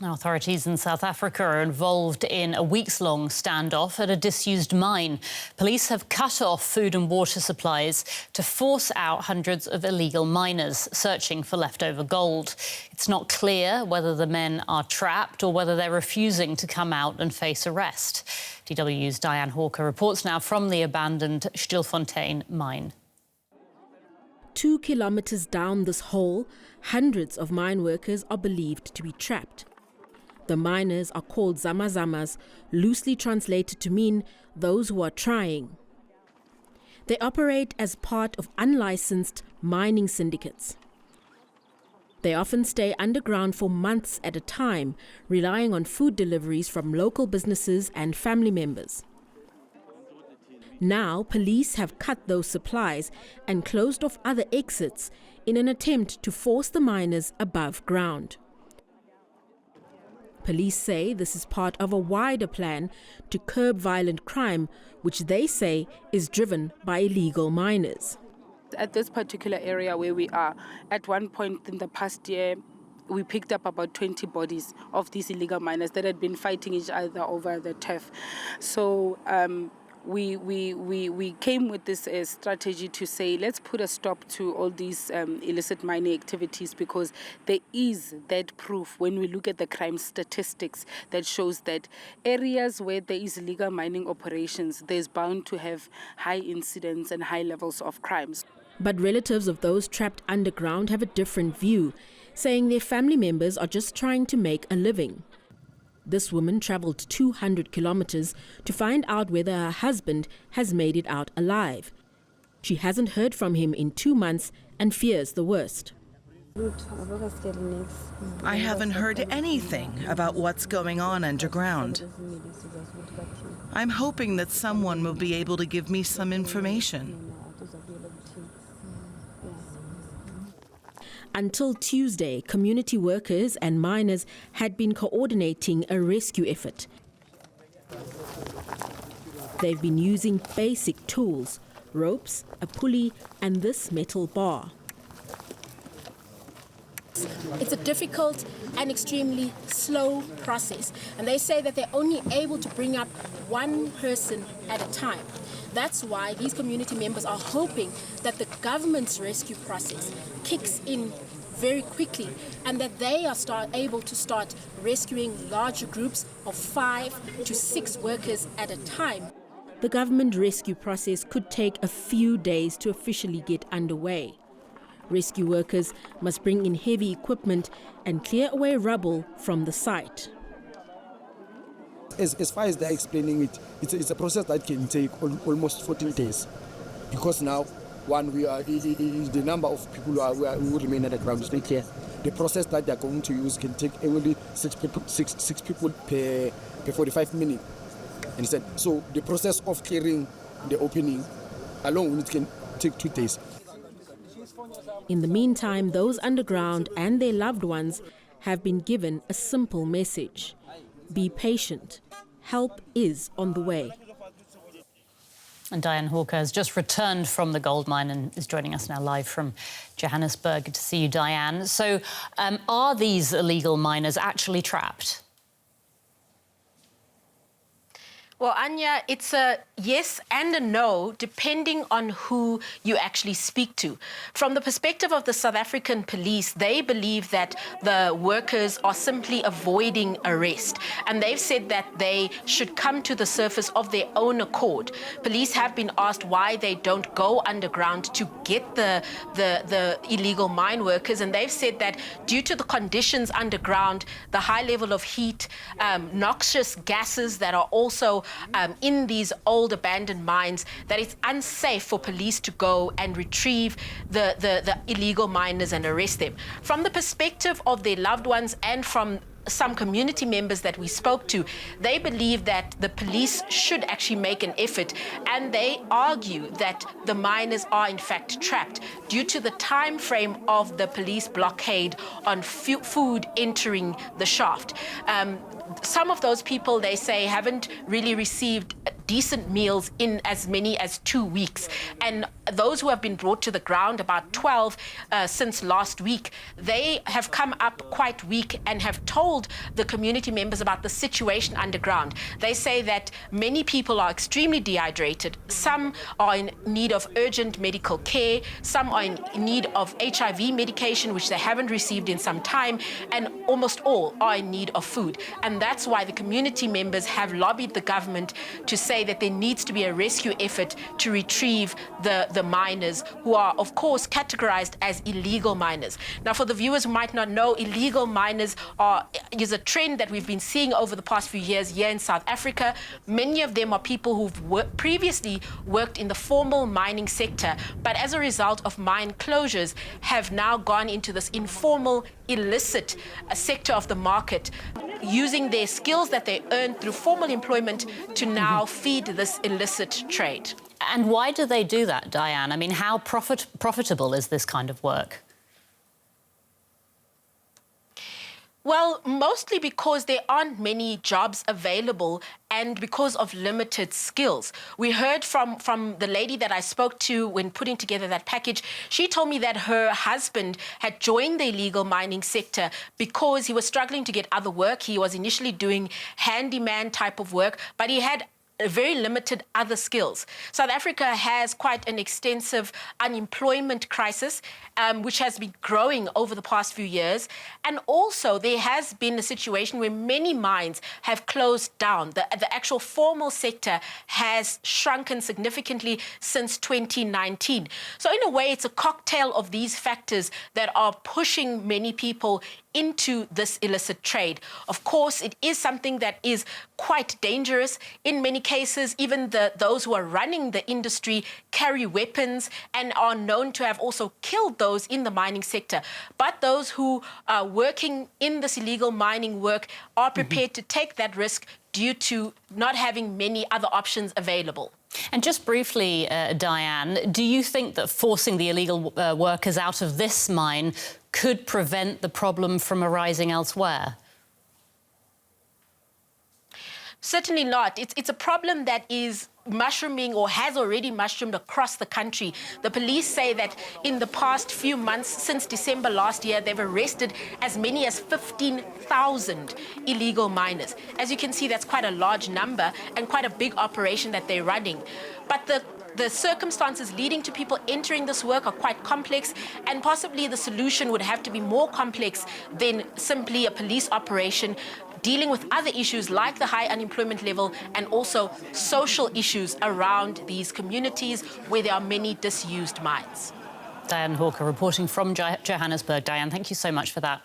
Now, authorities in South Africa are involved in a weeks-long standoff at a disused mine. Police have cut off food and water supplies to force out hundreds of illegal miners searching for leftover gold. It's not clear whether the men are trapped or whether they're refusing to come out and face arrest. DW's Dianne Hawker reports now from the abandoned Stilfontein mine. 2 kilometers down this hole, hundreds of mine workers are believed to be trapped. The miners are called zamazamas, loosely translated to mean those who are trying. They operate as part of unlicensed mining syndicates. They often stay underground for months at a time, relying on food deliveries from local businesses and family members. Now, police have cut those supplies and closed off other exits in an attempt to force the miners above ground. Police say this is part of a wider plan to curb violent crime, which they say is driven by illegal miners. At this particular area where we are, at one point in the past year, we picked up about 20 bodies of these illegal miners that had been fighting each other over the turf. So we came with this strategy to say, let's put a stop to all these illicit mining activities, because there is that proof when we look at the crime statistics that shows that areas where there is illegal mining operations, there's bound to have high incidence and high levels of crimes. But relatives of those trapped underground have a different view, saying their family members are just trying to make a living. This woman travelled 200 kilometers to find out whether her husband has made it out alive. She hasn't heard from him in 2 months and fears the worst. I haven't heard anything about what's going on underground. I'm hoping that someone will be able to give me some information. Until Tuesday, community workers and miners had been coordinating a rescue effort. They've been using basic tools, ropes, a pulley, and this metal bar. It's a difficult and extremely slow process, and they say that they're only able to bring up one person at a time. That's why these community members are hoping that the government's rescue process kicks in very quickly and that they are able to start rescuing larger groups of 5 to 6 workers at a time. The government rescue process could take a few days to officially get underway. Rescue workers must bring in heavy equipment and clear away rubble from the site. As far as they're explaining it, it's a process that can take almost 14 days. Because now, the number of people who will remain at the ground is not clear. The process that they're going to use can take only 6 people per 45 minutes. Instead, so the process of clearing the opening alone can take 2 days. In the meantime, those underground and their loved ones have been given a simple message. Be patient. Help is on the way. And Dianne Hawker has just returned from the gold mine and is joining us now live from Johannesburg. Good to see you, Dianne. So are these illegal miners actually trapped? Well, Anya, it's a yes and a no, depending on who you actually speak to. From the perspective of the South African police, they believe that the workers are simply avoiding arrest. And they've said that they should come to the surface of their own accord. Police have been asked why they don't go underground to get the illegal mine workers. And they've said that due to the conditions underground, the high level of heat, noxious gases that are also in these old abandoned mines, that it's unsafe for police to go and retrieve the illegal miners and arrest them. From the perspective of their loved ones and from some community members that we spoke to, they believe that the police should actually make an effort, and they argue that the miners are in fact trapped due to the time frame of the police blockade on food entering the shaft. Some of those people, they say, haven't really received decent meals in as many as 2 weeks. And those who have been brought to the ground, about 12 since last week, they have come up quite weak and have told the community members about the situation underground. They say that many people are extremely dehydrated. Some are in need of urgent medical care. Some are in need of HIV medication, which they haven't received in some time. And almost all are in need of food. And that's why the community members have lobbied the government to say that there needs to be a rescue effort to retrieve the miners, who are, of course, categorized as illegal miners. Now, for the viewers who might not know, illegal miners is a trend that we've been seeing over the past few years here in South Africa. Many of them are people who've previously worked in the formal mining sector, but as a result of mine closures, have now gone into this informal, illicit sector of the market, using their skills that they earned through formal employment to now feed this illicit trade. And why do they do that, Dianne? I mean, how profitable is this kind of work? Well, mostly because there aren't many jobs available and because of limited skills. We heard from the lady that I spoke to when putting together that package. She told me that her husband had joined the illegal mining sector because he was struggling to get other work. He was initially doing handyman type of work, but he had very limited other skills. South Africa has quite an extensive unemployment crisis, which has been growing over the past few years. And also there has been a situation where many mines have closed down. The actual formal sector has shrunken significantly since 2019. So in a way, it's a cocktail of these factors that are pushing many people into this illicit trade. Of course, it is something that is quite dangerous. In many cases, even those who are running the industry carry weapons and are known to have also killed those in the mining sector. But those who are working in this illegal mining work are prepared to take that risk due to not having many other options available. And just briefly, Dianne, do you think that forcing the illegal workers out of this mine could prevent the problem from arising elsewhere? Certainly not. It's a problem that is mushrooming or has already mushroomed across the country. The police say that in the past few months, since December last year, they've arrested as many as 15,000 illegal miners. As you can see, that's quite a large number and quite a big operation that they're running. But the circumstances leading to people entering this work are quite complex, and possibly the solution would have to be more complex than simply a police operation, dealing with other issues like the high unemployment level and also social issues around these communities where there are many disused mines. Dianne Hawker reporting from Johannesburg. Dianne, thank you so much for that.